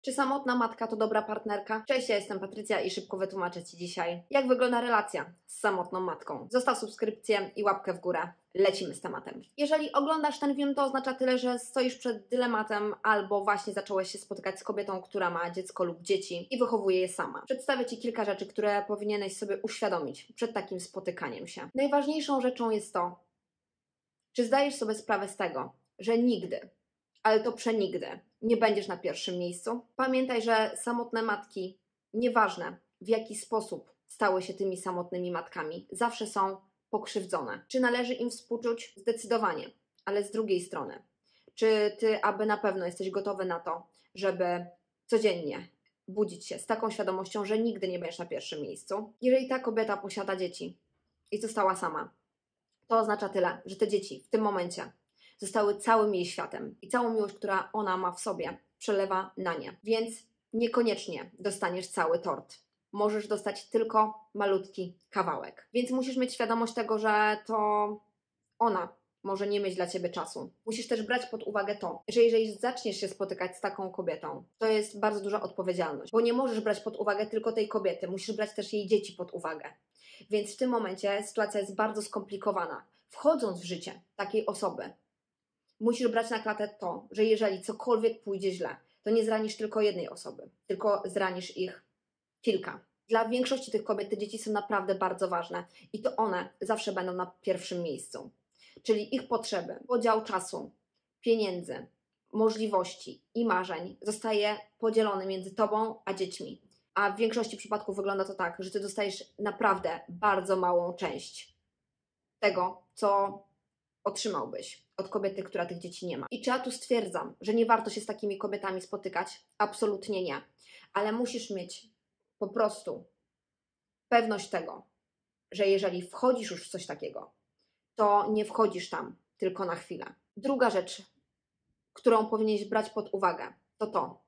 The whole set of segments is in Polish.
Czy samotna matka to dobra partnerka? Cześć, ja jestem Patrycja i szybko wytłumaczę Ci dzisiaj, jak wygląda relacja z samotną matką. Zostaw subskrypcję i łapkę w górę. Lecimy z tematem. Jeżeli oglądasz ten film, to oznacza tyle, że stoisz przed dylematem albo właśnie zacząłeś się spotykać z kobietą, która ma dziecko lub dzieci i wychowuje je sama. Przedstawię Ci kilka rzeczy, które powinieneś sobie uświadomić przed takim spotykaniem się. Najważniejszą rzeczą jest to, czy zdajesz sobie sprawę z tego, że nigdy, ale to przenigdy, nie będziesz na pierwszym miejscu. Pamiętaj, że samotne matki, nieważne w jaki sposób stały się tymi samotnymi matkami, zawsze są pokrzywdzone. Czy należy im współczuć? Zdecydowanie. Ale z drugiej strony, czy Ty aby na pewno jesteś gotowy na to, żeby codziennie budzić się z taką świadomością, że nigdy nie będziesz na pierwszym miejscu? Jeżeli ta kobieta posiada dzieci i została sama, to oznacza tyle, że te dzieci w tym momencie zostały całym jej światem i całą miłość, która ona ma w sobie, przelewa na nie. Więc niekoniecznie dostaniesz cały tort. Możesz dostać tylko malutki kawałek. Więc musisz mieć świadomość tego, że to ona może nie mieć dla Ciebie czasu. Musisz też brać pod uwagę to, że jeżeli zaczniesz się spotykać z taką kobietą, to jest bardzo duża odpowiedzialność, bo nie możesz brać pod uwagę tylko tej kobiety, musisz brać też jej dzieci pod uwagę. Więc w tym momencie sytuacja jest bardzo skomplikowana. Wchodząc w życie takiej osoby, musisz brać na klatę to, że jeżeli cokolwiek pójdzie źle, to nie zranisz tylko jednej osoby, tylko zranisz ich kilka. Dla większości tych kobiet te dzieci są naprawdę bardzo ważne i to one zawsze będą na pierwszym miejscu. Czyli ich potrzeby, podział czasu, pieniędzy, możliwości i marzeń zostaje podzielony między tobą a dziećmi. A w większości przypadków wygląda to tak, że ty dostajesz naprawdę bardzo małą część tego, co otrzymałbyś od kobiety, która tych dzieci nie ma. I czy ja tu stwierdzam, że nie warto się z takimi kobietami spotykać? Absolutnie nie. Ale musisz mieć po prostu pewność tego, że jeżeli wchodzisz już w coś takiego, to nie wchodzisz tam tylko na chwilę. Druga rzecz, którą powinieneś brać pod uwagę, to to,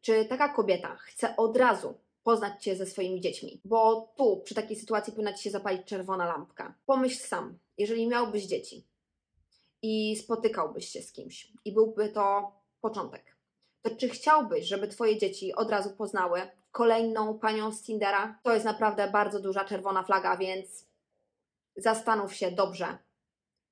czy taka kobieta chce od razu poznać Cię ze swoimi dziećmi, bo tu przy takiej sytuacji powinna Ci się zapalić czerwona lampka. Pomyśl sam, jeżeli miałbyś dzieci i spotykałbyś się z kimś i byłby to początek, to czy chciałbyś, żeby Twoje dzieci od razu poznały kolejną panią z Tindera? To jest naprawdę bardzo duża czerwona flaga, więc zastanów się dobrze,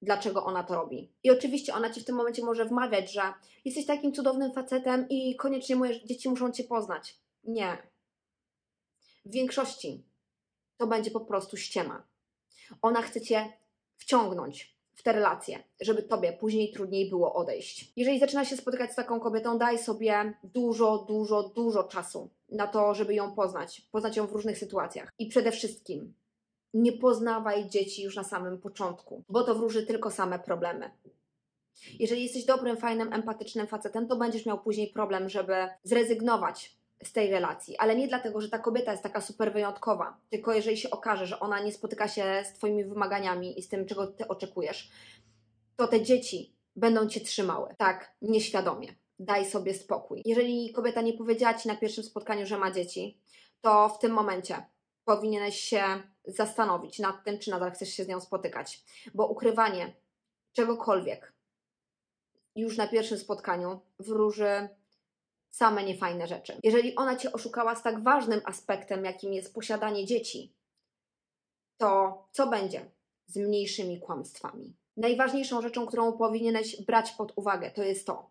dlaczego ona to robi. I oczywiście ona Ci w tym momencie może wmawiać, że jesteś takim cudownym facetem i koniecznie moje dzieci muszą Cię poznać. Nie. W większości to będzie po prostu ściema. Ona chce Cię wciągnąć w te relacje, żeby Tobie później trudniej było odejść. Jeżeli zaczynasz się spotykać z taką kobietą, daj sobie dużo czasu na to, żeby ją poznać. Poznać ją w różnych sytuacjach. I przede wszystkim nie poznawaj dzieci już na samym początku, bo to wróży tylko same problemy. Jeżeli jesteś dobrym, fajnym, empatycznym facetem, to będziesz miał później problem, żeby zrezygnować z tej relacji, ale nie dlatego, że ta kobieta jest taka super wyjątkowa, tylko jeżeli się okaże, że ona nie spotyka się z Twoimi wymaganiami i z tym, czego Ty oczekujesz, to te dzieci będą Cię trzymały. Tak, nieświadomie. Daj sobie spokój. Jeżeli kobieta nie powiedziała Ci na pierwszym spotkaniu, że ma dzieci, to w tym momencie powinieneś się zastanowić nad tym, czy nadal chcesz się z nią spotykać, bo ukrywanie czegokolwiek już na pierwszym spotkaniu wróży same niefajne rzeczy. Jeżeli ona Cię oszukała z tak ważnym aspektem, jakim jest posiadanie dzieci, to co będzie z mniejszymi kłamstwami? Najważniejszą rzeczą, którą powinieneś brać pod uwagę, to jest to,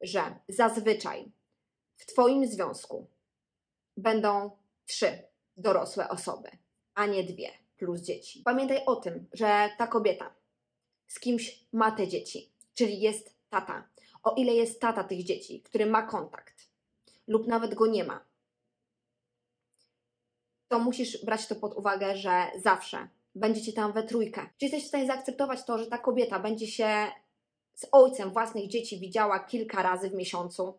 że zazwyczaj w Twoim związku będą 3 dorosłe osoby, a nie 2 plus dzieci. Pamiętaj o tym, że ta kobieta z kimś ma te dzieci, czyli jest tata. O ile jest tata tych dzieci, który ma kontakt lub nawet go nie ma, to musisz brać to pod uwagę, że zawsze będziecie tam we trójkę. Czy jesteś w stanie zaakceptować to, że ta kobieta będzie się z ojcem własnych dzieci widziała kilka razy w miesiącu?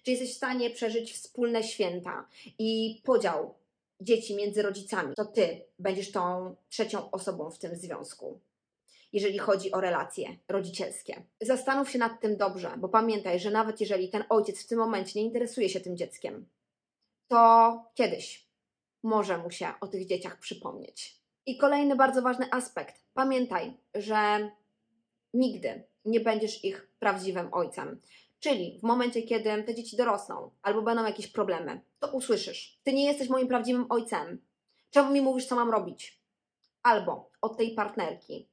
Czy jesteś w stanie przeżyć wspólne święta i podział dzieci między rodzicami? To Ty będziesz tą trzecią osobą w tym związku, jeżeli chodzi o relacje rodzicielskie. Zastanów się nad tym dobrze, bo pamiętaj, że nawet jeżeli ten ojciec w tym momencie nie interesuje się tym dzieckiem, to kiedyś może mu się o tych dzieciach przypomnieć. I kolejny bardzo ważny aspekt. Pamiętaj, że nigdy nie będziesz ich prawdziwym ojcem. Czyli w momencie, kiedy te dzieci dorosną albo będą jakieś problemy, to usłyszysz: ty nie jesteś moim prawdziwym ojcem. Czemu mi mówisz, co mam robić? Albo od tej partnerki: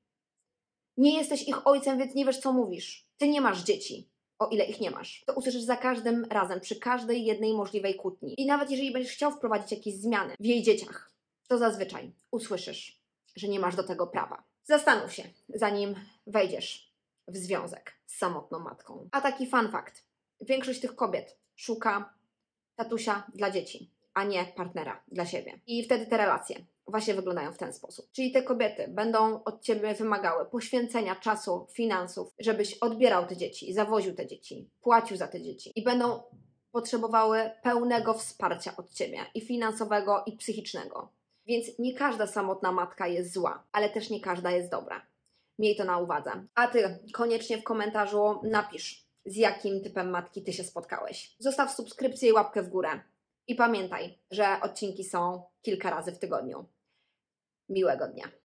nie jesteś ich ojcem, więc nie wiesz, co mówisz. Ty nie masz dzieci, o ile ich nie masz. To usłyszysz za każdym razem, przy każdej jednej możliwej kłótni. I nawet jeżeli będziesz chciał wprowadzić jakieś zmiany w jej dzieciach, to zazwyczaj usłyszysz, że nie masz do tego prawa. Zastanów się, zanim wejdziesz w związek z samotną matką. A taki fun fact: większość tych kobiet szuka tatusia dla dzieci, a nie partnera dla siebie. I wtedy te relacje właśnie wyglądają w ten sposób. Czyli te kobiety będą od Ciebie wymagały poświęcenia czasu, finansów, żebyś odbierał te dzieci, zawoził te dzieci, płacił za te dzieci i będą potrzebowały pełnego wsparcia od Ciebie, i finansowego, i psychicznego. Więc nie każda samotna matka jest zła, ale też nie każda jest dobra. Miej to na uwadze. A Ty koniecznie w komentarzu napisz, z jakim typem matki Ty się spotkałeś. Zostaw subskrypcję i łapkę w górę. I pamiętaj, że odcinki są kilka razy w tygodniu. Miłego dnia.